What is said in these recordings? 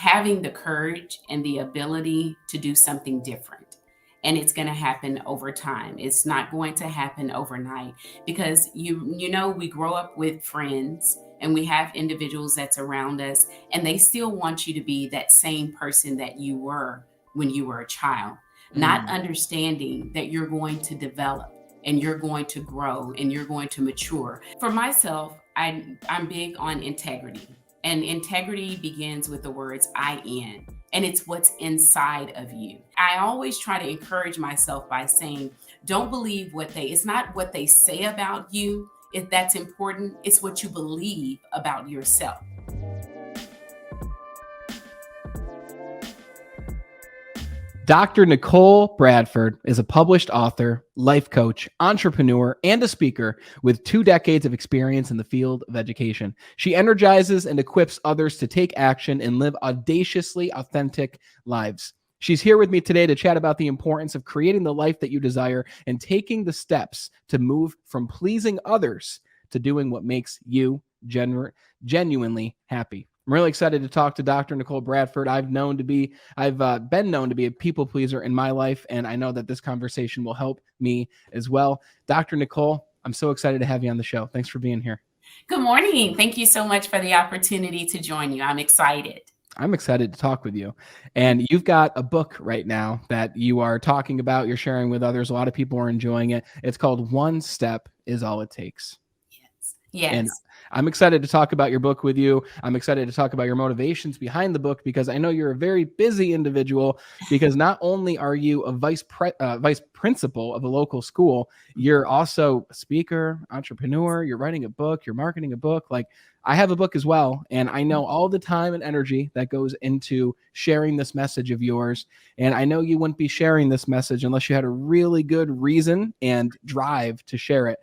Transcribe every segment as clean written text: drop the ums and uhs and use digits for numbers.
having the courage and the ability to do something different. And it's going to happen over time. It's not going to happen overnight because we grow up with friends and we have individuals that's around us and they still want you to be that same person that you were when you were a child, not Mm. understanding that you're going to develop and you're going to grow and you're going to mature. For myself, I'm big on integrity. And integrity begins with the words I in, and it's what's inside of you. I always try to encourage myself by saying, don't believe it's not what they say about you, if that's important, it's what you believe about yourself. Dr. Nicole Bradford is a published author, life coach, entrepreneur, and a speaker with 2 decades of experience in the field of education. She energizes and equips others to take action and live audaciously authentic lives. She's here with me today to chat about the importance of creating the life that you desire and taking the steps to move from pleasing others to doing what makes you genuinely happy. I'm really excited to talk to Dr. Nicole Bradford. I've been known to be a people pleaser in my life, and I know that this conversation will help me as well. Dr. Nicole, I'm so excited to have you on the show. Thanks for being here. Good morning. Thank you so much for the opportunity to join you. I'm excited. I'm excited to talk with you. And you've got a book right now that you are talking about, you're sharing with others. A lot of people are enjoying it. It's called One Step is All It Takes. Yes. And I'm excited to talk about your book with you. I'm excited to talk about your motivations behind the book because I know you're a very busy individual because not only are you a vice principal of a local school, you're also a speaker, entrepreneur, you're writing a book, you're marketing a book. Like I have a book as well. And I know all the time and energy that goes into sharing this message of yours. And I know you wouldn't be sharing this message unless you had a really good reason and drive to share it.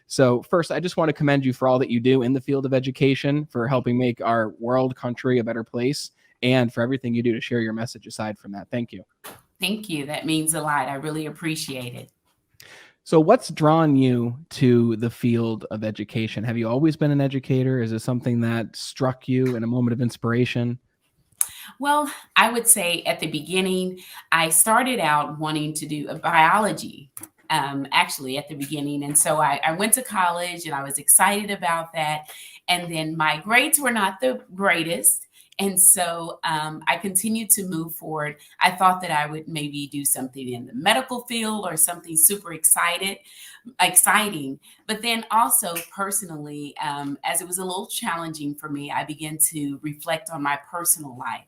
So first, I just want to commend you for all that you do in the field of education, for helping make our world, country a better place, and for everything you do to share your message aside from that. Thank you. Thank you. That means a lot. I really appreciate it. So what's drawn you to the field of education? Have you always been an educator? Is it something that struck you in a moment of inspiration? Well, I would say at the beginning, I started out wanting to do a biology. Actually at the beginning. And so I went to college and I was excited about that. And then my grades were not the greatest. And so I continued to move forward. I thought that I would maybe do something in the medical field or something super exciting. But then also personally, as it was a little challenging for me, I began to reflect on my personal life.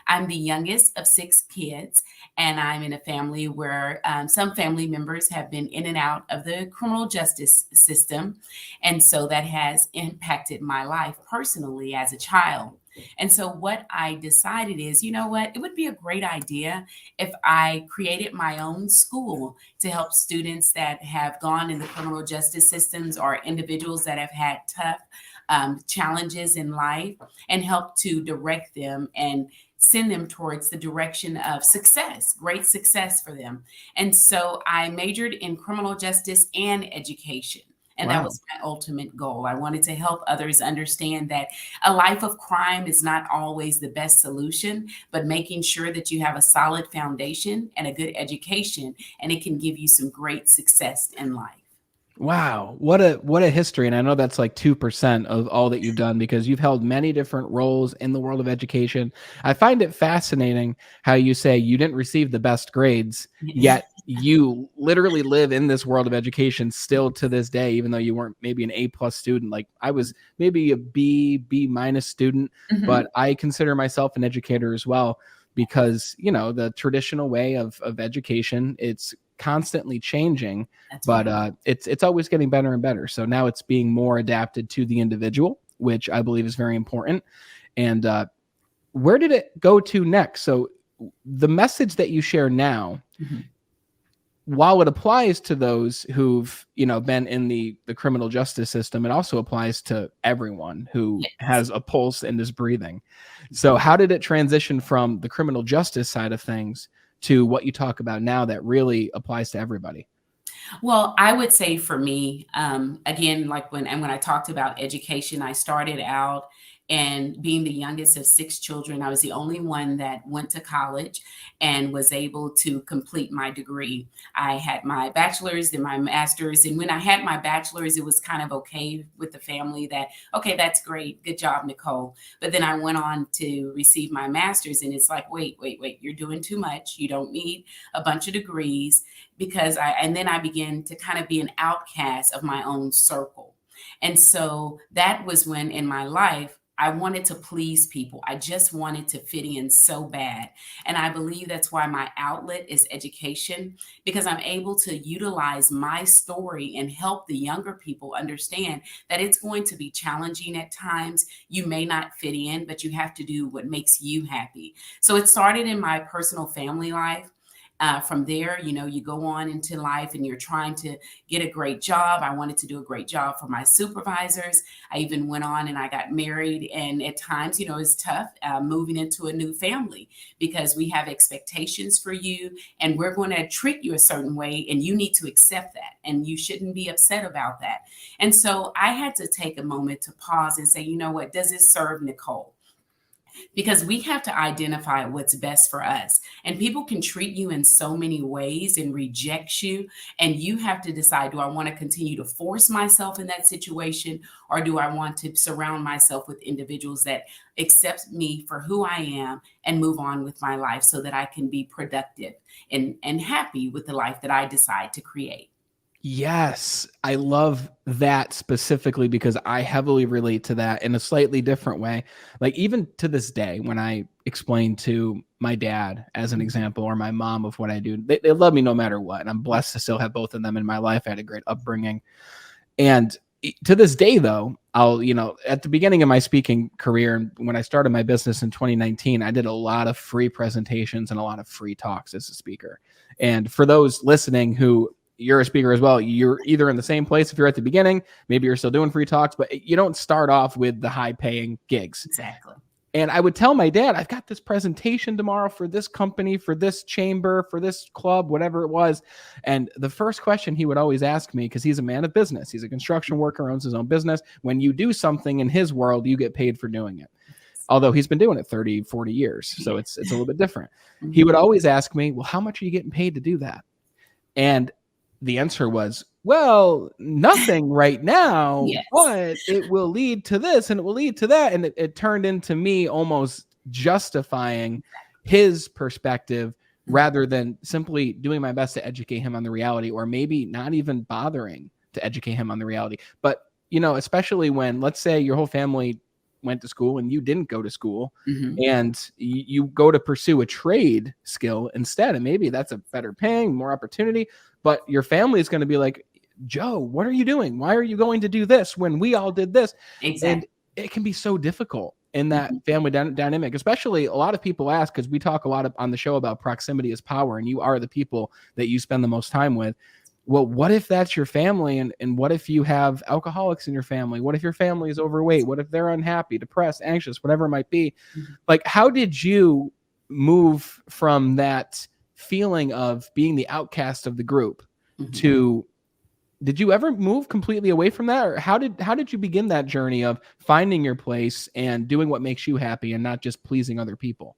I'm the youngest of 6 kids, and I'm in a family where some family members have been in and out of the criminal justice system. And so that has impacted my life personally as a child. And so what I decided is, you know what, it would be a great idea if I created my own school to help students that have gone in the criminal justice systems or individuals that have had tough challenges in life and help to direct them and send them towards the direction of success, great success for them. And so I majored in criminal justice and education. And Wow. that was my ultimate goal. I wanted to help others understand that a life of crime is not always the best solution, but making sure that you have a solid foundation and a good education, and it can give you some great success in life. Wow. What a history. And I know that's like 2% of all that you've done because you've held many different roles in the world of education. I find it fascinating how you say you didn't receive the best grades, yet you literally live in this world of education still to this day, even though you weren't maybe an A+ student. Like I was maybe a B- student, but I consider myself an educator as well because, you know, the traditional way of education, it's constantly changing. That's But right. it's always getting better and better. So now it's being more adapted to the individual, which I believe is very important. And where did it go to next? So the message that you share now, while it applies to those who've, you know, been in the criminal justice system, it also applies to everyone who has a pulse and is breathing. So how did it transition from the criminal justice side of things to what you talk about now that really applies to everybody? Well, I would say for me, again, like when I talked about education, I started out And being the youngest of 6 children, I was the only one that went to college and was able to complete my degree. I had my bachelor's and my master's. And when I had my bachelor's, it was kind of okay with the family that, okay, that's great. Good job, Nicole. But then I went on to receive my master's, and it's like, wait, you're doing too much. You don't need a bunch of degrees. And then I began to kind of be an outcast of my own circle. And so that was when in my life, I wanted to please people. I just wanted to fit in so bad. And I believe that's why my outlet is education, because I'm able to utilize my story and help the younger people understand that it's going to be challenging at times. You may not fit in, but you have to do what makes you happy. So it started in my personal family life. From there, you go on into life and you're trying to get a great job. I wanted to do a great job for my supervisors. I even went on and I got married. And at times, it's tough moving into a new family because we have expectations for you and we're going to treat you a certain way. And you need to accept that. And you shouldn't be upset about that. And so I had to take a moment to pause and say, you know what, does it serve Nicole? Because we have to identify what's best for us. And people can treat you in so many ways and reject you. And you have to decide, do I want to continue to force myself in that situation? Or do I want to surround myself with individuals that accept me for who I am and move on with my life so that I can be productive and happy with the life that I decide to create? Yes, I love that specifically because I heavily relate to that in a slightly different way. Like even to this day, when I explain to my dad as an example or my mom of what I do, they love me no matter what. And I'm blessed to still have both of them in my life. I had a great upbringing. And to this day, though, at the beginning of my speaking career, when I started my business in 2019, I did a lot of free presentations and a lot of free talks as a speaker. And for those listening who you're a speaker as well, you're either in the same place if you're at the beginning, maybe you're still doing free talks, but you don't start off with the high paying gigs. Exactly. And I would tell my dad, I've got this presentation tomorrow for this company, for this chamber, for this club, whatever it was. And the first question he would always ask me, because he's a man of business, he's a construction worker, owns his own business. When you do something in his world, you get paid for doing it. Although he's been doing it 30, 40 years. So it's a little bit different. He would always ask me, well, how much are you getting paid to do that? And the answer was, well, nothing right now, Yes. but it will lead to this and it will lead to that. And it turned into me almost justifying his perspective rather than simply doing my best to educate him on the reality, or maybe not even bothering to educate him on the reality. But, especially when, let's say your whole family went to school and you didn't go to school and you go to pursue a trade skill instead, and maybe that's a better paying, more opportunity, but your family is going to be like, Joe, what are you doing? Why are you going to do this when we all did this? Exactly. And it can be so difficult in that family dynamic, especially a lot of people ask, because we talk a lot on the show about proximity is power, and you are the people that you spend the most time with. Well, what if that's your family? And what if you have alcoholics in your family? What if your family is overweight? What if they're unhappy, depressed, anxious, whatever it might be? Like, how did you move from that feeling of being the outcast of the group to, did you ever move completely away from that? Or how did you begin that journey of finding your place and doing what makes you happy and not just pleasing other people?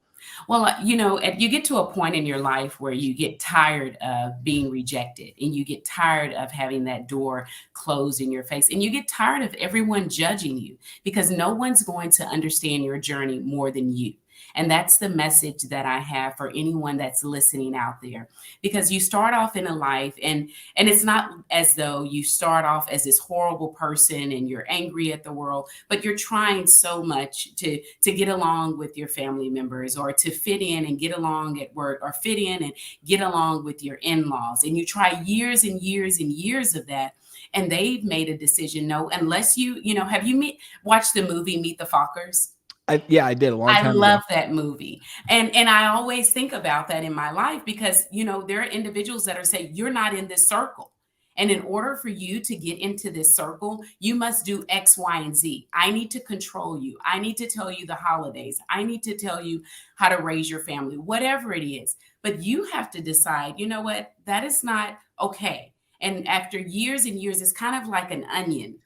Well, you get to a point in your life where you get tired of being rejected and you get tired of having that door closed in your face and you get tired of everyone judging you because no one's going to understand your journey more than you. And that's the message that I have for anyone that's listening out there, because you start off in a life and it's not as though you start off as this horrible person and you're angry at the world, but you're trying so much to get along with your family members or to fit in and get along at work or fit in and get along with your in-laws. And you try years and years and years of that. And they've made a decision, no, unless have you watched the movie Meet the Fockers? I did a long time I ago. love that movie. And I always think about that in my life because, there are individuals that are saying, you're not in this circle. And in order for you to get into this circle, you must do X, Y, and Z. I need to control you. I need to tell you the holidays. I need to tell you how to raise your family, whatever it is. But you have to decide, you know what, that is not okay. And after years and years, it's kind of like an onion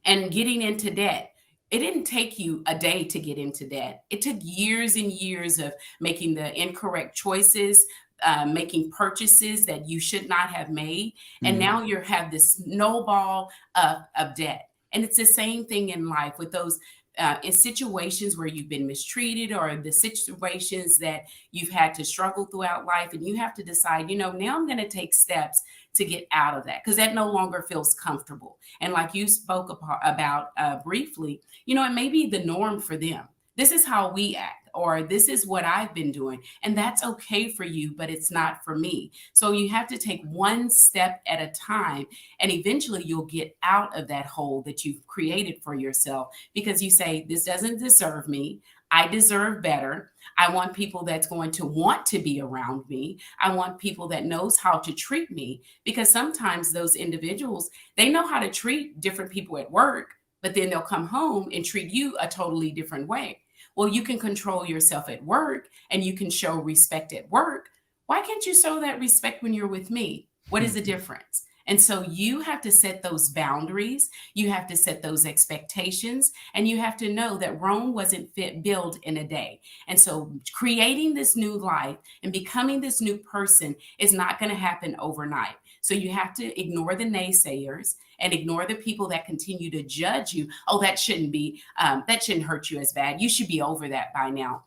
and getting into debt. It didn't take you a day to get into debt. It took years and years of making the incorrect choices, making purchases that you should not have made. And Mm, now you have this snowball of debt. And it's the same thing in life with those in situations where you've been mistreated or the situations that you've had to struggle throughout life. And you have to decide, now I'm going to take steps to get out of that because that no longer feels comfortable. And like you spoke about briefly, it may be the norm for them. This is how we act, or this is what I've been doing. And that's okay for you, but it's not for me. So you have to take one step at a time, and eventually you'll get out of that hole that you've created for yourself because you say, this doesn't deserve me. I deserve better. I want people that's going to want to be around me. I want people that knows how to treat me because sometimes those individuals, they know how to treat different people at work, but then they'll come home and treat you a totally different way. Well, you can control yourself at work and you can show respect at work. Why can't you show that respect when you're with me? What is the difference? And so you have to set those boundaries, you have to set those expectations, and you have to know that Rome wasn't built in a day. And so creating this new life and becoming this new person is not going to happen overnight. So you have to ignore the naysayers and ignore the people that continue to judge you. Oh, that shouldn't hurt you as bad. You should be over that by now.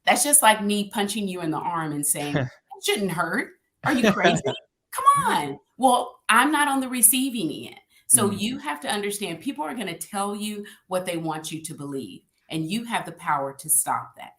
That's just like me punching you in the arm and saying, that shouldn't hurt. Are you crazy? Come on. Well, I'm not on the receiving end. So mm. you have to understand people are going to tell you what they want you to believe, and you have the power to stop that.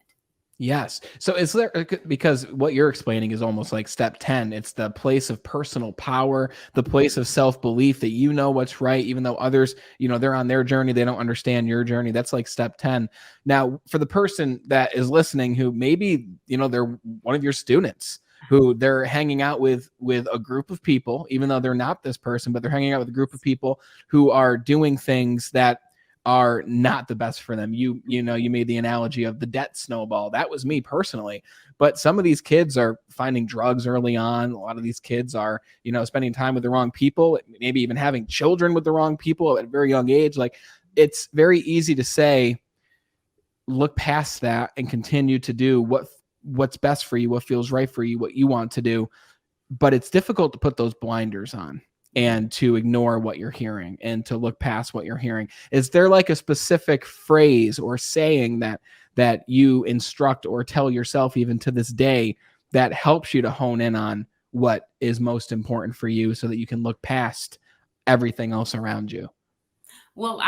Yes. So is there, because what you're explaining is almost like step 10. It's the place of personal power, the place of self-belief that you know what's right, even though others, they're on their journey, they don't understand your journey. That's like step 10. Now, for the person that is listening who maybe, they're one of your students, who they're hanging out with a group of people, even though they're not this person, but they're hanging out with a group of people who are doing things that are not the best for them. You made the analogy of the debt snowball. That was me personally. But some of these kids are finding drugs early on. A lot of these kids are, spending time with the wrong people, maybe even having children with the wrong people at a very young age. Like, it's very easy to say, look past that and continue to do what's best for you, what feels right for you, what you want to do. But it's difficult to put those blinders on and to ignore what you're hearing and to look past what you're hearing. Is there like a specific phrase or saying that you instruct or tell yourself even to this day that helps you to hone in on what is most important for you so that you can look past everything else around you? Well,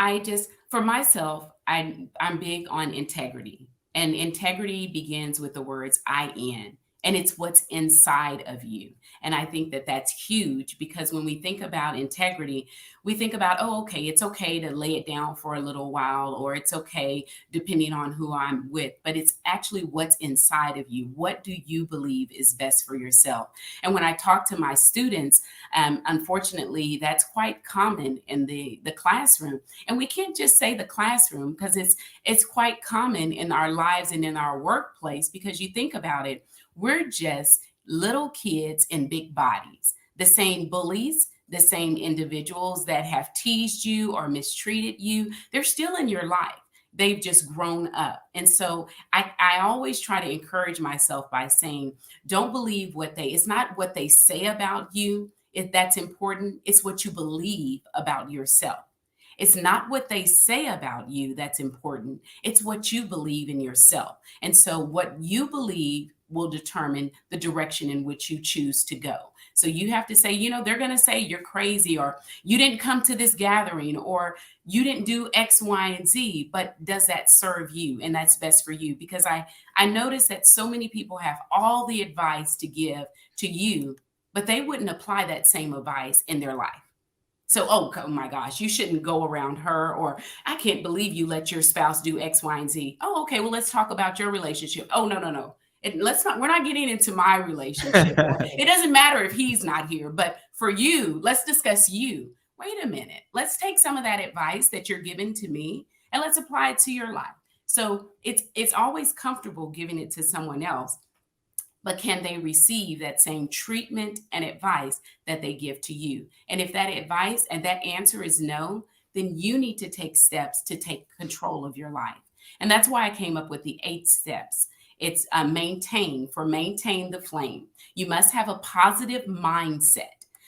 for myself, I'm big on integrity. And integrity begins with the words I in, and it's what's inside of you. And I think that that's huge because when we think about integrity, we think about, oh, okay, it's okay to lay it down for a little while, or it's okay depending on who I'm with, but it's actually what's inside of you. What do you believe is best for yourself? And when I talk to my students, unfortunately, that's quite common in the classroom. And we can't just say the classroom because it's quite common in our lives and in our workplace because you think about it, we're just little kids in big bodies, the same bullies, the same individuals that have teased you or mistreated you. They're still in your life. They've just grown up. And so I always try to encourage myself by saying, don't believe it's not what they say about you, if that's important, it's what you believe about yourself. It's not what they say about you that's important. It's what you believe in yourself. And so what you believe will determine the direction in which you choose to go. So you have to say, they're going to say you're crazy, or you didn't come to this gathering, or you didn't do X, Y, and Z, but does that serve you? And that's best for you. Because I notice that so many people have all the advice to give to you, but they wouldn't apply that same advice in their life. So, oh my gosh, you shouldn't go around her, or I can't believe you let your spouse do X, Y, and Z. Oh, okay, well, let's talk about your relationship. Oh, no, no, no. We're not getting into my relationship. Or, it doesn't matter if he's not here, but for you, let's discuss you. Wait a minute. Let's take some of that advice that you're giving to me and let's apply it to your life. So it's always comfortable giving it to someone else, but can they receive that same treatment and advice that they give to you? And if that advice and that answer is no, then you need to take steps to take control of your life. And that's why I came up with the 8 steps. It's maintain the flame. You must have a positive mindset.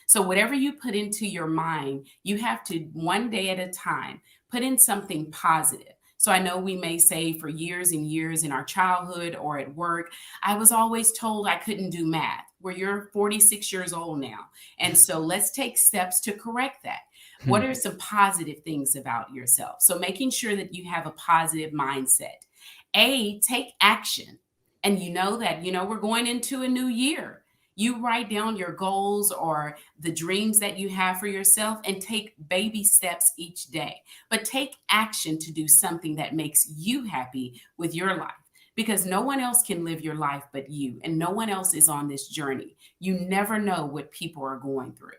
So whatever you put into your mind, you have to, one day at a time, put in something positive. So I know we may say for years and years in our childhood or at work, I was always told I couldn't do math. Well, you're 46 years old now. And so let's take steps to correct that. What are some positive things about yourself? So making sure that you have a positive mindset. Take action. And you know that, we're going into a new year. You write down your goals or the dreams that you have for yourself and take baby steps each day. But take action to do something that makes you happy with your life, because no one else can live your life but you, and no one else is on this journey. You never know what people are going through.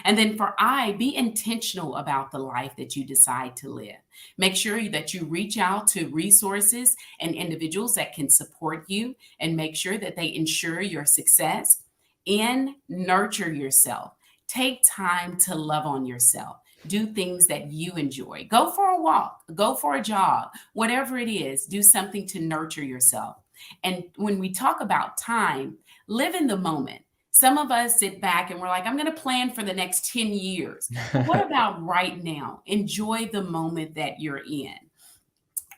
And then be intentional about the life that you decide to live. Make sure that you reach out to resources and individuals that can support you, and make sure that they ensure your success. Nurture yourself. Take time to love on yourself. Do things that you enjoy. Go for a walk, go for a jog, whatever it is, do something to nurture yourself. And when we talk about time, live in the moment. Some of us sit back and we're like, I'm going to plan for the next 10 years. But what about right now? Enjoy the moment that you're in.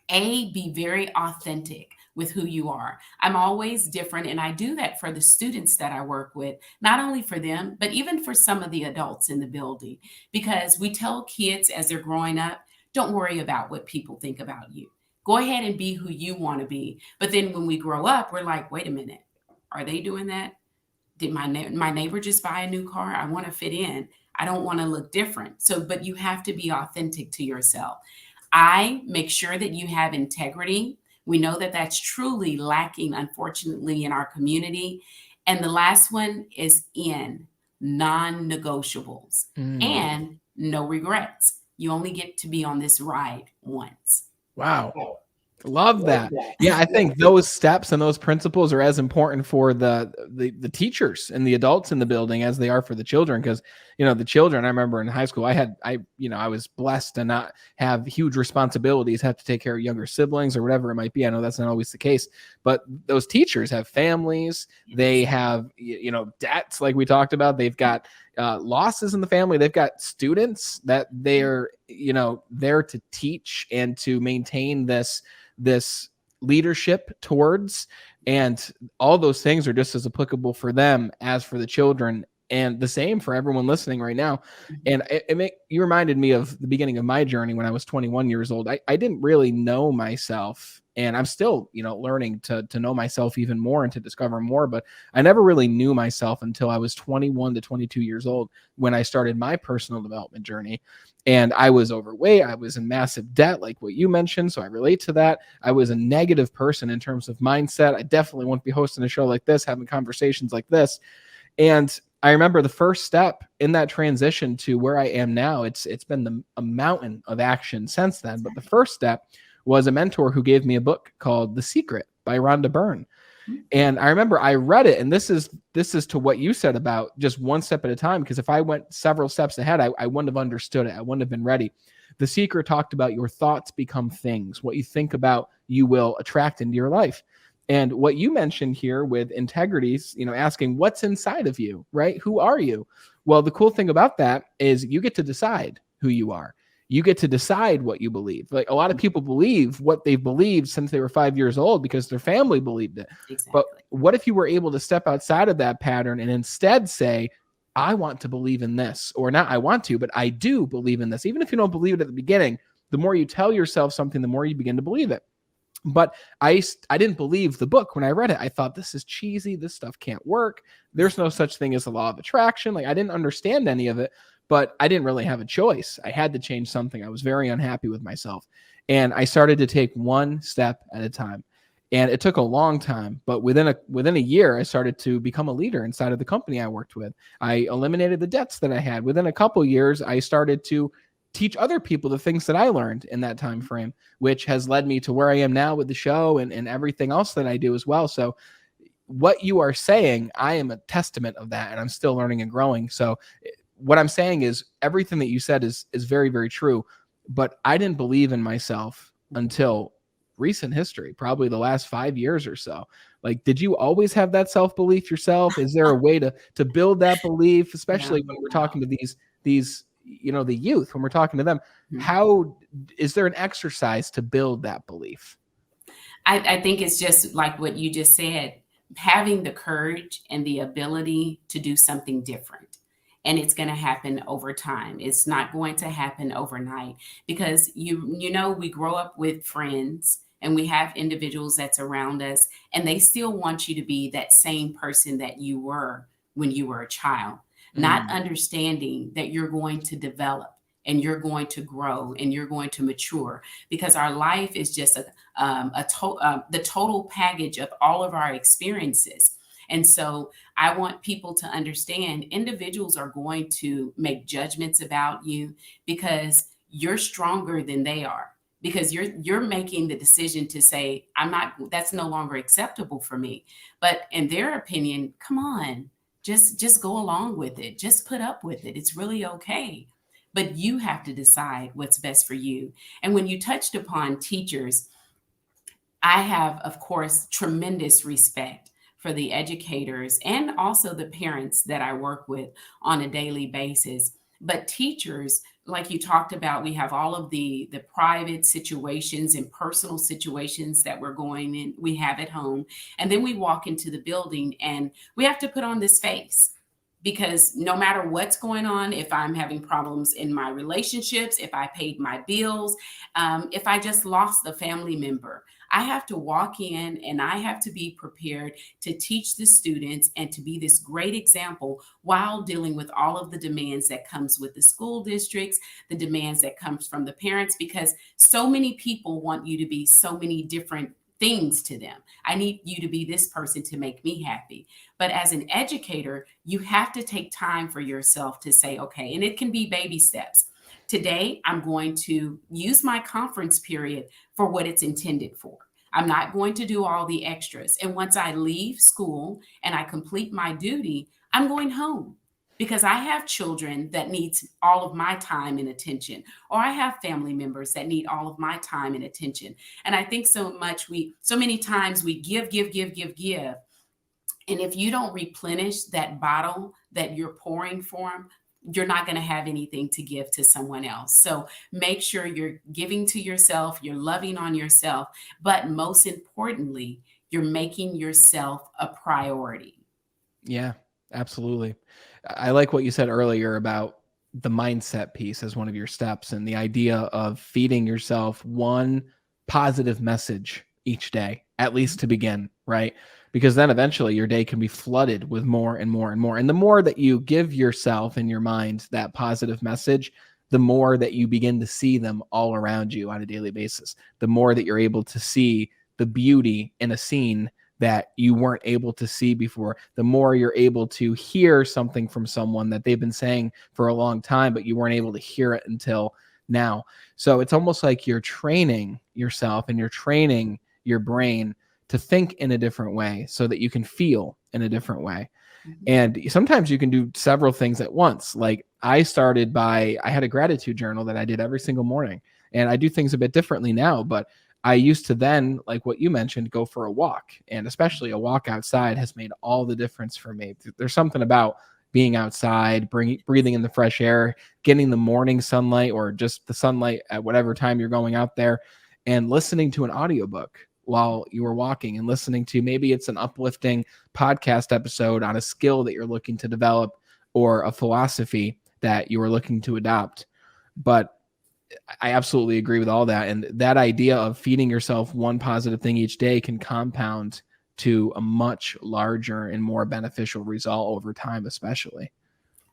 Be very authentic with who you are. I'm always different, and I do that for the students that I work with, not only for them, but even for some of the adults in the building, because we tell kids as they're growing up, don't worry about what people think about you. Go ahead and be who you want to be. But then when we grow up, we're like, wait a minute, are they doing that? Did my neighbor just buy a new car? I want to fit in. I don't want to look different. But you have to be authentic to yourself. Make sure that you have integrity. We know that that's truly lacking, unfortunately, in our community. And the last one is non-negotiables and no regrets. You only get to be on this ride once. Wow. Love that. Yeah, I think those steps and those principles are as important for the teachers and the adults in the building as they are for the children. Because, the children, I remember in high school, I was blessed to not have huge responsibilities, have to take care of younger siblings or whatever it might be. I know that's not always the case, but those teachers have families. They have, debts like we talked about. They've got losses in the family. They've got students that they're, there to teach and to maintain this leadership towards, and all those things are just as applicable for them as for the children, and the same for everyone listening right now. And you reminded me of the beginning of my journey when I was 21 years old. I didn't really know myself, and I'm still, learning to know myself even more and to discover more, but I never really knew myself until I was 21 to 22 years old when I started my personal development journey. And I was overweight. I was in massive debt, like what you mentioned. So I relate to that. I was a negative person in terms of mindset. I definitely wouldn't be hosting a show like this, having conversations like this. And I remember the first step in that transition to where I am now. It's been a mountain of action since then. But the first step was a mentor who gave me a book called The Secret by Rhonda Byrne. And I remember I read it, and this is to what you said about just one step at a time, because if I went several steps ahead, I wouldn't have understood it. I wouldn't have been ready. The Secret talked about your thoughts become things. What you think about, you will attract into your life. And what you mentioned here with integrities, asking what's inside of you, right? Who are you? Well, the cool thing about that is you get to decide who you are. You get to decide what you believe. Like, a lot of people believe what they've believed since they were 5 years old because their family believed it. Exactly. But what if you were able to step outside of that pattern and instead say, I want to believe in this, or not I want to, but I do believe in this. Even if you don't believe it at the beginning, the more you tell yourself something, the more you begin to believe it. But I didn't believe the book when I read it. I thought, this is cheesy. This stuff can't work. There's no such thing as the law of attraction. Like, I didn't understand any of it. But I didn't really have a choice. I had to change something. I was very unhappy with myself. And I started to take one step at a time. And it took a long time, but within a year, I started to become a leader inside of the company I worked with. I eliminated the debts that I had. Within a couple of years, I started to teach other people the things that I learned in that time frame, which has led me to where I am now with the show and everything else that I do as well. So what you are saying, I am a testament of that, and I'm still learning and growing. So what I'm saying is everything that you said is very, very true. but I didn't believe in myself until recent history, probably the last 5 years or so. Like, did you always have that self belief yourself? Is there a way to build that belief, especially when we're No. talking to these the youth, when we're talking to them? Mhm. How is there an exercise to build that belief? I think it's just like what you just said, having the courage and the ability to do something different. And it's going to happen over time. It's not going to happen overnight because we grow up with friends and we have individuals that's around us and they still want you to be that same person that you were when you were a child, not Mm, understanding that you're going to develop and you're going to grow and you're going to mature because our life is just the total package of all of our experiences. And so I want people to understand individuals are going to make judgments about you because you're stronger than they are. Because you're making the decision to say, I'm not, that's no longer acceptable for me. But in their opinion, come on, just go along with it. Just put up with it. It's really okay. But you have to decide what's best for you. And when you touched upon teachers, I have, of course, tremendous respect for the educators and also the parents that I work with on a daily basis. But teachers, like you talked about, we have all of the private situations and personal situations that we're going in, we have at home. And then we walk into the building and we have to put on this face because no matter what's going on, if I'm having problems in my relationships, if I paid my bills, if I just lost a family member, I have to walk in and I have to be prepared to teach the students and to be this great example while dealing with all of the demands that comes with the school districts, the demands that comes from the parents, because so many people want you to be so many different things to them. I need you to be this person to make me happy. But as an educator, you have to take time for yourself to say, okay, and it can be baby steps. Today, I'm going to use my conference period for what it's intended for. I'm not going to do all the extras. And once I leave school and I complete my duty, I'm going home because I have children that needs all of my time and attention, or I have family members that need all of my time and attention. And I think so many times we give. And if you don't replenish that bottle that you're pouring for them, you're not going to have anything to give to someone else. So make sure you're giving to yourself, you're loving on yourself, but most importantly, you're making yourself a priority. yeah, absolutely. I like what you said earlier about the mindset piece as one of your steps and the idea of feeding yourself one positive message each day, at least to begin, right? Because then eventually your day can be flooded with more and more and more. And the more that you give yourself and your mind that positive message, the more that you begin to see them all around you on a daily basis, the more that you're able to see the beauty in a scene that you weren't able to see before, the more you're able to hear something from someone that they've been saying for a long time, but you weren't able to hear it until now. So it's almost like you're training yourself and you're training your brain to think in a different way so that you can feel in a different way. Mhm. And sometimes you can do several things at once. Like I had a gratitude journal that I did every single morning. And I do things a bit differently now, but I used to then, like what you mentioned, go for a walk. And especially a walk outside has made all the difference for me. There's something about being outside, breathing in the fresh air, getting the morning sunlight or just the sunlight at whatever time you're going out there, and listening to an audiobook while you were walking and listening to, maybe it's an uplifting podcast episode on a skill that you're looking to develop or a philosophy that you are looking to adopt. But I absolutely agree with all that. And that idea of feeding yourself one positive thing each day can compound to a much larger and more beneficial result over time, especially.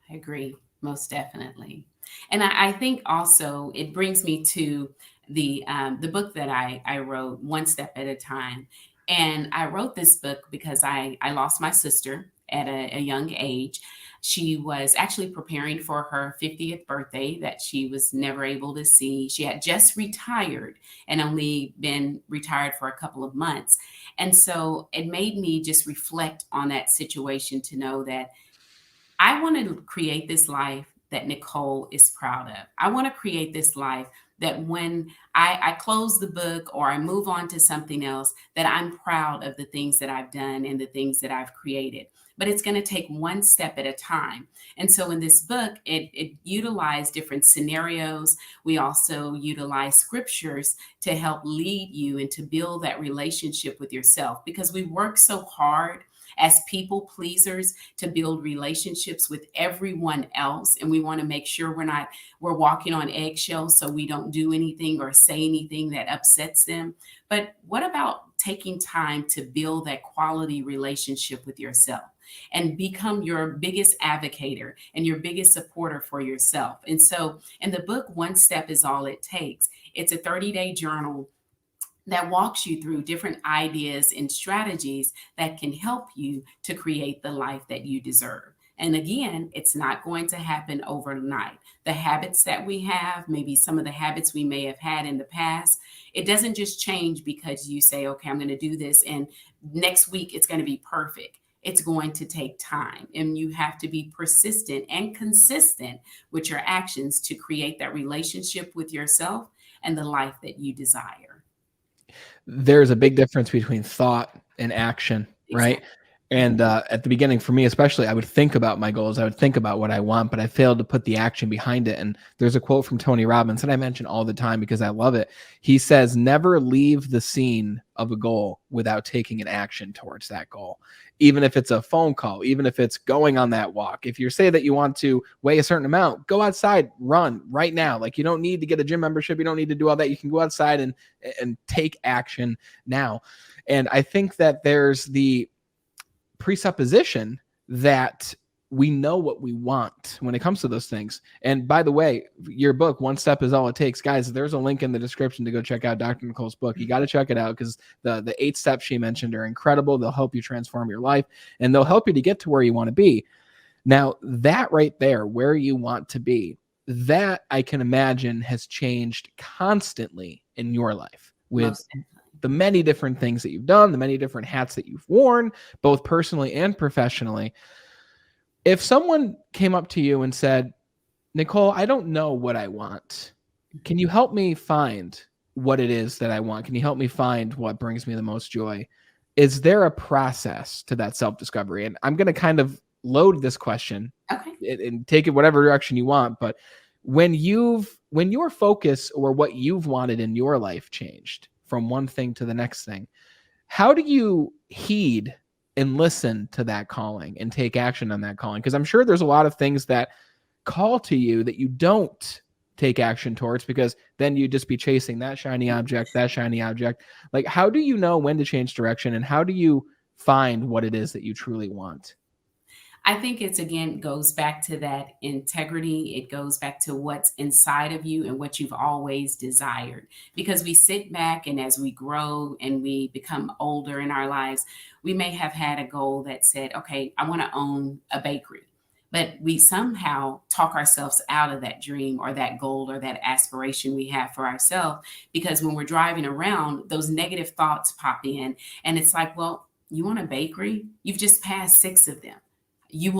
I agree, most definitely. And I think also it brings me to the book that I wrote, One Step at a Time. And I wrote this book because I lost my sister at a young age. She was actually preparing for her 50th birthday that she was never able to see. She had just retired and only been retired for a couple of months. And so it made me just reflect on that situation to know that I want to create this life that Nicole is proud of. I want to create this life that when I close the book or I move on to something else, that I'm proud of the things that I've done and the things that I've created. But it's going to take one step at a time. And so in this book, it utilized different scenarios. We also utilize scriptures to help lead you and to build that relationship with yourself, because we work so hard as people pleasers to build relationships with everyone else, and we want to make sure we're walking on eggshells so we don't do anything or say anything that upsets them. But what about taking time to build that quality relationship with yourself and become your biggest advocator and your biggest supporter for yourself? And so in the book, One Step is All It Takes, it's a 30-day journal that walks you through different ideas and strategies that can help you to create the life that you deserve. And again, it's not going to happen overnight. The habits that we have, maybe some of the habits we may have had in the past, it doesn't just change because you say, okay, I'm going to do this and next week it's going to be perfect. It's going to take time, and you have to be persistent and consistent with your actions to create that relationship with yourself and the life that you desire. There's a big difference between thought and action, right? Exactly. And at the beginning, for me especially, I would think about my goals, I would think about what I want, but I failed to put the action behind it. And there's a quote from Tony Robbins that I mention all the time because I love it. He says, never leave the scene of a goal without taking an action towards that goal. Even if it's a phone call, even if it's going on that walk. If you say that you want to weigh a certain amount, go outside, run right now. Like, you don't need to get a gym membership. You don't need to do all that. You can go outside and take action now. And I think that there's the presupposition that we know what we want when it comes to those things. And by the way, your book, One Step is All It Takes, guys, there's a link in the description to go check out Dr. Nicole's book. You got to check it out because the 8 steps she mentioned are incredible. They'll help you transform your life and they'll help you to get to where you want to be. Now, that right there, where you want to be, that I can imagine has changed constantly in your life with Most definitely. the many different things that you've done, the many different hats that you've worn, both personally and professionally. If someone came up to you and said, Nicole, I don't know what I want. Can you help me find what it is that I want? Can you help me find what brings me the most joy? Is there a process to that self-discovery? And I'm going to kind of load this question Okay. and take it whatever direction you want. But when your focus or what you've wanted in your life changed from one thing to the next thing, how do you heed and listen to that calling and take action on that calling? Because I'm sure there's a lot of things that call to you that you don't take action towards, because then you'd just be chasing that shiny object. Like, how do you know when to change direction, and how do you find what it is that you truly want? I think it's, again, goes back to that integrity. It goes back to what's inside of you and what you've always desired. Because we sit back and as we grow and we become older in our lives, we may have had a goal that said, okay, I want to own a bakery. But we somehow talk ourselves out of that dream or that goal or that aspiration we have for ourselves. Because when we're driving around, those negative thoughts pop in. And it's like, well, you want a bakery? You've just passed 6 of them.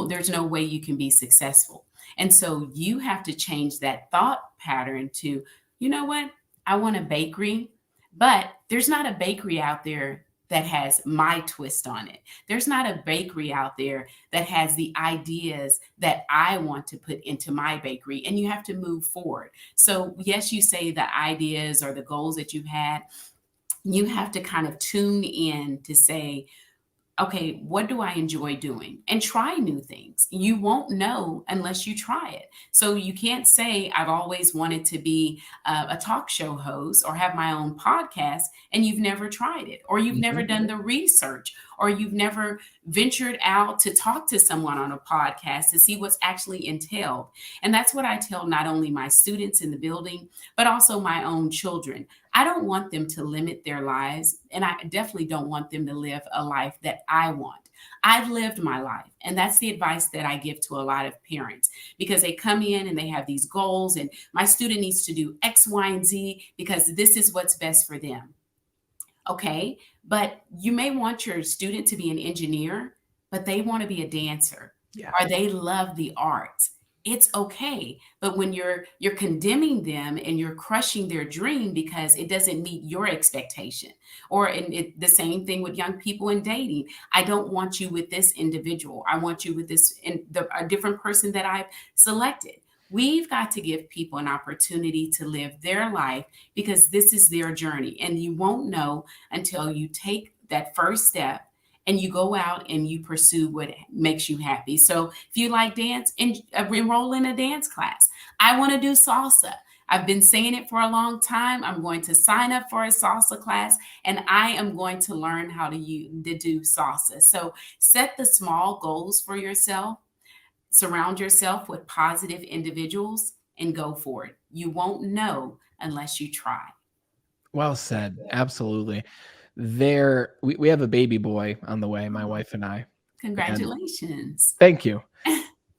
There's no way you can be successful. And so you have to change that thought pattern to, you know what, I want a bakery, but there's not a bakery out there that has my twist on it. There's not a bakery out there that has the ideas that I want to put into my bakery, and you have to move forward. So yes, you say the ideas or the goals that you've had, you have to kind of tune in to say, okay, what do I enjoy doing? And try new things. You won't know unless you try it. So you can't say, I've always wanted to be a talk show host or have my own podcast, and you've never tried it, or you've never done the research, or you've never ventured out to talk to someone on a podcast to see what's actually entailed. And that's what I tell not only my students in the building, but also my own children. I don't want them to limit their lives, and I definitely don't want them to live a life that I want. I've lived my life, and that's the advice that I give to a lot of parents, because they come in and they have these goals, and my student needs to do X, Y, and Z because this is what's best for them. Okay, but you may want your student to be an engineer, but they want to be a dancer, Yeah. or they love the arts. it's okay. But when you're condemning them and you're crushing their dream because it doesn't meet your expectation, or the same thing with young people in dating. I don't want you with this individual. I want you with a different person that I've selected. We've got to give people an opportunity to live their life because this is their journey, and you won't know until you take that first step and you go out and you pursue what makes you happy. So if you like dance, enroll in a dance class. I want to do salsa. I've been saying it for a long time. I'm going to sign up for a salsa class and I am going to learn how to do salsa. So set the small goals for yourself, surround yourself with positive individuals, and go for it. You won't know unless you try. Well said. Absolutely. We have a baby boy on the way, my wife and I. And Congratulations. thank you.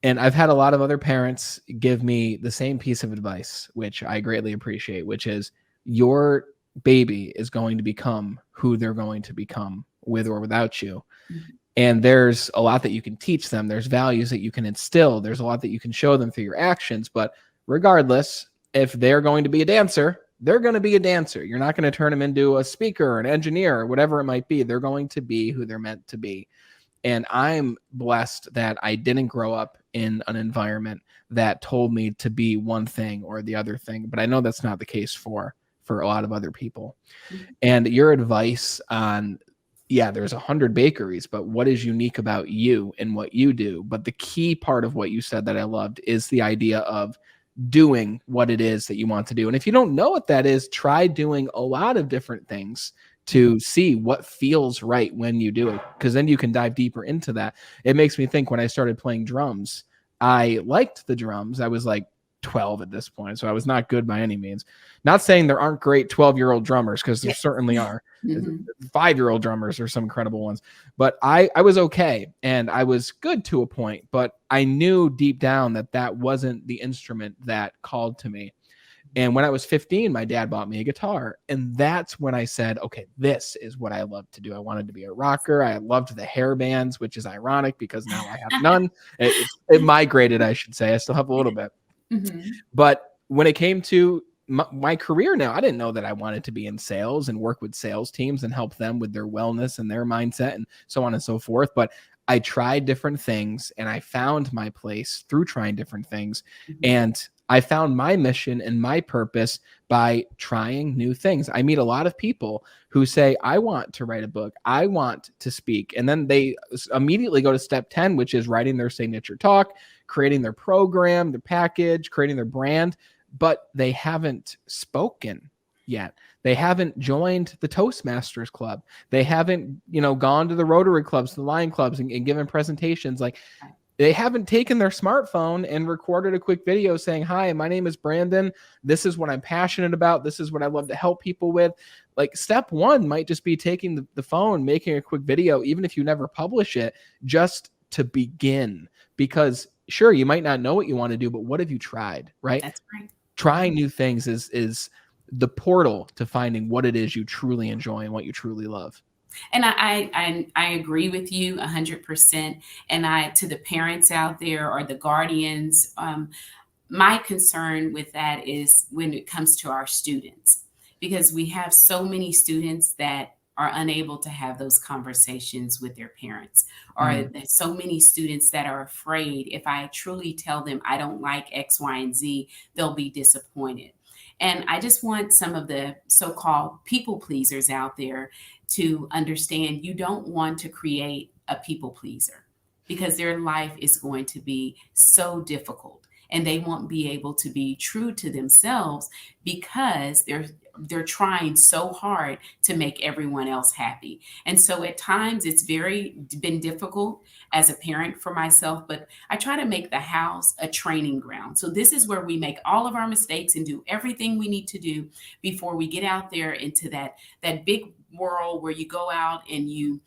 And I've had a lot of other parents give me the same piece of advice, which I greatly appreciate, which is your baby is going to become who they're going to become with or without you. Mhm. And there's a lot that you can teach them. There's values that you can instill. There's a lot that you can show them through your actions. But regardless, if they're going to be a dancer, they're going to be a dancer. You're not going to turn them into a speaker or an engineer or whatever it might be. They're going to be who they're meant to be. And I'm blessed that I didn't grow up in an environment that told me to be one thing or the other thing. But I know that's not the case for a lot of other people. Mhm. And your advice on, yeah, there's 100 bakeries, but what is unique about you and what you do? But the key part of what you said that I loved is the idea of doing what it is that you want to do. And if you don't know what that is, try doing a lot of different things to see what feels right when you do it, because then you can dive deeper into that. It makes me think when I started playing drums, I liked the drums. I was like 12 at this point, so I was not good by any means. Not saying there aren't great 12-year-old drummers, because there Yes. certainly are. Mhm. 5-year-old drummers are some incredible ones. But I was okay, and I was good to a point, but I knew deep down that that wasn't the instrument that called to me. And when I was 15, my dad bought me a guitar. And that's when I said, okay, this is what I love to do. I wanted to be a rocker. I loved the hair bands, which is ironic because now I have none. It migrated, I should say. I still have a little bit. Mhm. But when it came to my career now, I didn't know that I wanted to be in sales and work with sales teams and help them with their wellness and their mindset and so on and so forth. But I tried different things and I found my place through trying different things. Mhm. And I found my mission and my purpose by trying new things. I meet a lot of people who say, I want to write a book. I want to speak. And then they immediately go to step 10, which is writing their signature talk, creating their program, their package, creating their brand, but they haven't spoken yet. They haven't joined the Toastmasters Club. They haven't, gone to the Rotary clubs, the Lion clubs, and given presentations. Like, they haven't taken their smartphone and recorded a quick video saying, hi, my name is Brandon. This is what I'm passionate about. This is what I love to help people with. Like, step one might just be taking the phone, making a quick video, even if you never publish it, just to begin. Because sure, you might not know what you want to do, but what have you tried, right? That's right. Trying new things is the portal to finding what it is you truly enjoy and what you truly love. And I agree with you 100%. And to the parents out there or the guardians, my concern with that is when it comes to our students, because we have so many students that are unable to have those conversations with their parents, or there's so many students that are afraid if I truly tell them I don't like X, Y, and Z, they'll be disappointed. And I just want some of the so-called people pleasers out there to understand you don't want to create a people pleaser because their life is going to be so difficult and they won't be able to be true to themselves because they're trying so hard to make everyone else happy. And so at times it's been difficult as a parent for myself, but I try to make the house a training ground. So this is where we make all of our mistakes and do everything we need to do before we get out there into that big world where you go out and you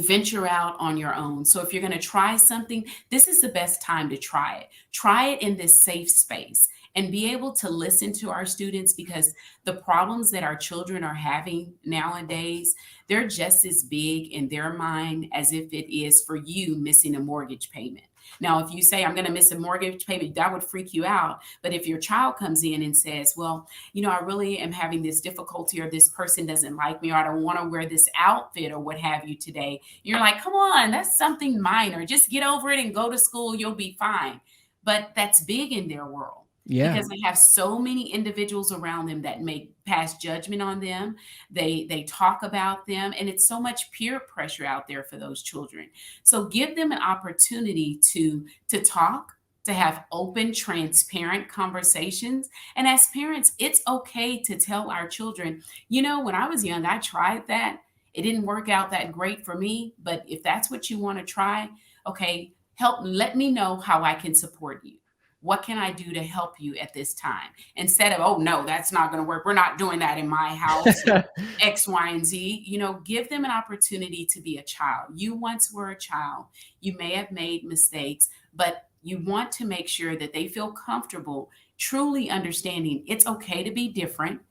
venture out on your own. So if you're going to try something, this is the best time to try it. Try it in this safe space and be able to listen to our students, because the problems that our children are having nowadays, they're just as big in their mind as if it is for you missing a mortgage payment. Now, if you say, I'm going to miss a mortgage payment, that would freak you out. But if your child comes in and says, well, I really am having this difficulty, or this person doesn't like me, or I don't want to wear this outfit or what have you today, you're like, come on, that's something minor. Just get over it and go to school. You'll be fine. But that's big in their world, Yeah. because they have so many individuals around them that make pass judgment on them. They talk about them, and it's so much peer pressure out there for those children. So give them an opportunity to talk, to have open, transparent conversations. And as parents, it's okay to tell our children, when I was young, I tried that. It didn't work out that great for me, but if that's what you want to try, okay, let me know how I can support you. What can I do to help you at this time? Instead of, oh, no, that's not going to work. We're not doing that in my house, or X, Y, and Z. Give them an opportunity to be a child. You once were a child. You may have made mistakes, but you want to make sure that they feel comfortable truly understanding it's okay to be different.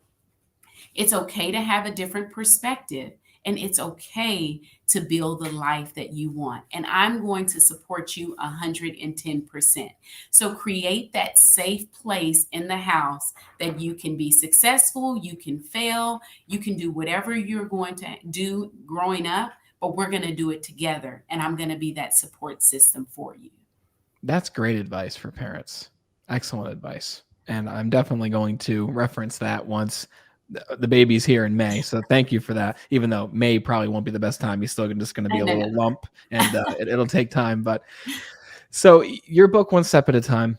It's okay to have a different perspective, and it's okay to build the life that you want. And I'm going to support you 110%. So create that safe place in the house that you can be successful, you can fail, you can do whatever you're going to do growing up, but we're going to do it together. And I'm going to be that support system for you. That's great advice for parents. Excellent advice. And I'm definitely going to reference that once the baby's here in May. So thank you for that. Even though May probably won't be the best time, he's still just going to be a No, little no. lump, and it'll take time. But so your book, One Step at a Time,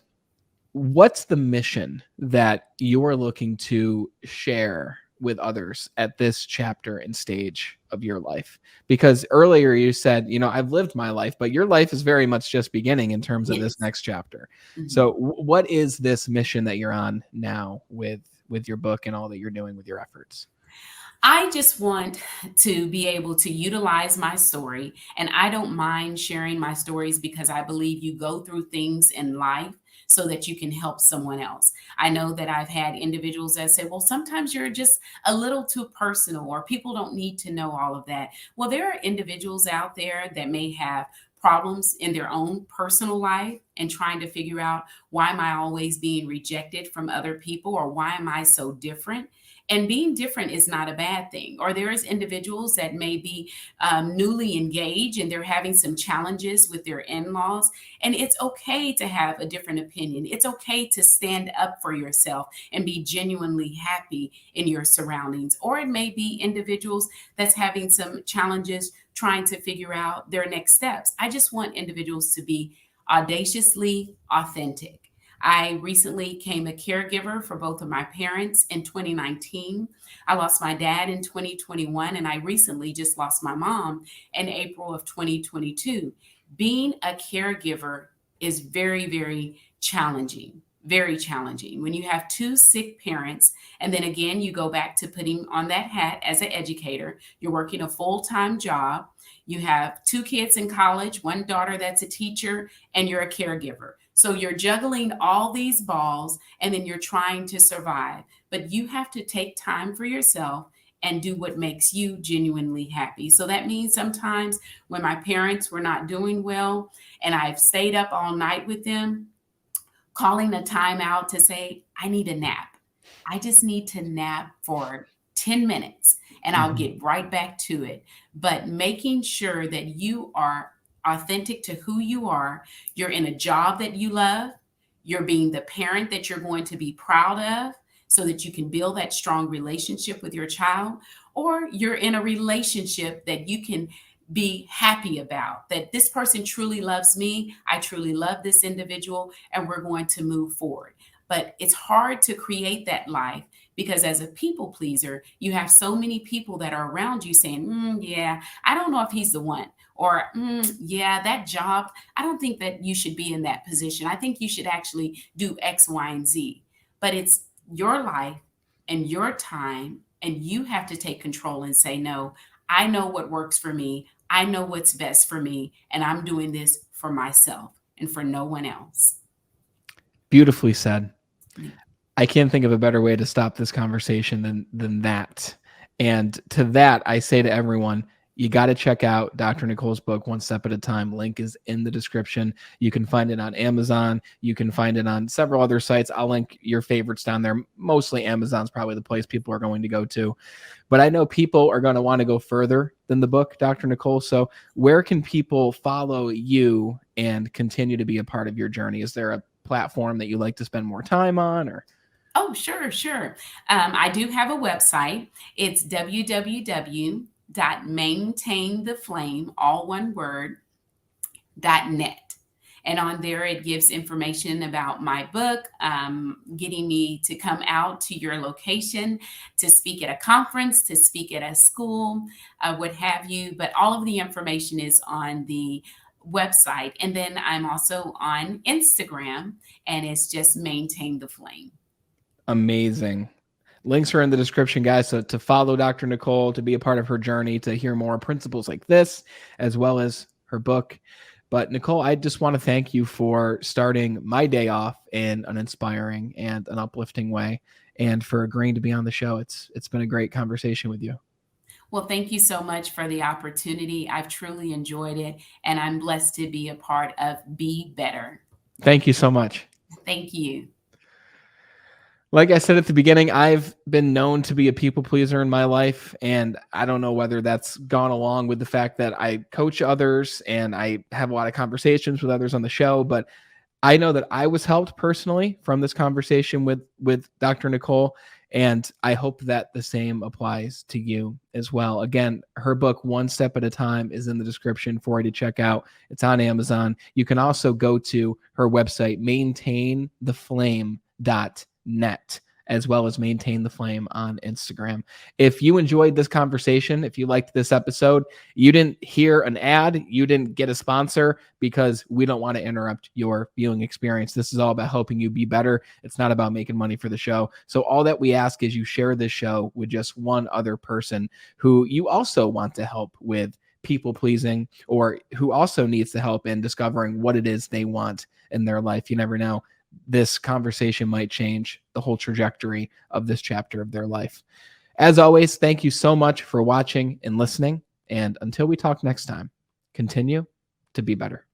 what's the mission that you're looking to share with others at this chapter and stage of your life? Because earlier you said, I've lived my life, but your life is very much just beginning in terms of this Yes. next chapter. Mhm. So what is this mission that you're on now with your book and all that you're doing with your efforts? I just want to be able to utilize my story, and I don't mind sharing my stories, because I believe you go through things in life so that you can help someone else. I know that I've had individuals that say, well, sometimes you're just a little too personal, or people don't need to know all of that. Well, there are individuals out there that may have problems in their own personal life and trying to figure out, why am I always being rejected from other people, or why am I so different? And being different is not a bad thing. Or there's individuals that may be newly engaged and they're having some challenges with their in-laws. And it's okay to have a different opinion. It's okay to stand up for yourself and be genuinely happy in your surroundings. Or it may be individuals that's having some challenges trying to figure out their next steps. I just want individuals to be audaciously authentic. I recently became a caregiver for both of my parents in 2019. I lost my dad in 2021, and I recently just lost my mom in April of 2022. Being a caregiver is very, very challenging. Very challenging. When you have two sick parents, and then again, you go back to putting on that hat as an educator, you're working a full time job, you have two kids in college, one daughter that's a teacher, and you're a caregiver. So you're juggling all these balls, and then you're trying to survive. But you have to take time for yourself and do what makes you genuinely happy. So that means sometimes when my parents were not doing well and I've stayed up all night with them, calling a timeout to say, I need a nap. I just need to nap for 10 minutes and I'll Mhm. get right back to it. But making sure that you are authentic to who you are, you're in a job that you love, you're being the parent that you're going to be proud of so that you can build that strong relationship with your child, or you're in a relationship that you can be happy about, that this person truly loves me, I truly love this individual, and we're going to move forward. But it's hard to create that life, because as a people pleaser, you have so many people that are around you saying, yeah, I don't know if he's the one. Or, yeah, that job, I don't think that you should be in that position. I think you should actually do X, Y, and Z. But it's your life and your time, and you have to take control and say, no, I know what works for me. I know what's best for me, and I'm doing this for myself and for no one else. Beautifully said. I can't think of a better way to stop this conversation than that. And to that, I say to everyone, you got to check out Dr. Nicole's book, One Step at a Time. Link is in the description. You can find it on Amazon. You can find it on several other sites. I'll link your favorites down there. Mostly Amazon's probably the place people are going to go to. But I know people are going to want to go further than the book, Dr. Nicole. So where can people follow you and continue to be a part of your journey? Is there a platform that you like to spend more time on, or? Oh, sure, sure. I do have a website. It's www.maintaintheflame, all one word, .net. And on there, it gives information about my book, getting me to come out to your location, to speak at a conference, to speak at a school, what have you. But all of the information is on the website. And then I'm also on Instagram, and it's just Maintain the Flame. Amazing. Links are in the description, guys. So to follow Dr. Nicole, to be a part of her journey, to hear more principles like this, as well as her book. But Nicole, I just want to thank you for starting my day off in an inspiring and an uplifting way, and for agreeing to be on the show. It's been a great conversation with you. Well, thank you so much for the opportunity. I've truly enjoyed it, and I'm blessed to be a part of Be Better. Thank you so much. Thank you. Like I said at the beginning, I've been known to be a people pleaser in my life, and I don't know whether that's gone along with the fact that I coach others and I have a lot of conversations with others on the show, but I know that I was helped personally from this conversation with Dr. Nicole, and I hope that the same applies to you as well. Again, her book, One Step at a Time, is in the description for you to check out. It's on Amazon. You can also go to her website, maintaintheflame.net, as well as Maintain the Flame on Instagram. If you enjoyed this conversation, if you liked this episode, you didn't hear an ad, you didn't get a sponsor, because we don't want to interrupt your viewing experience. This is all about helping you be better. It's not about making money for the show. So all that we ask is you share this show with just one other person who you also want to help with people pleasing, or who also needs the help in discovering what it is they want in their life. You never know. This conversation might change the whole trajectory of this chapter of their life. As always, thank you so much for watching and listening. And until we talk next time, continue to be better.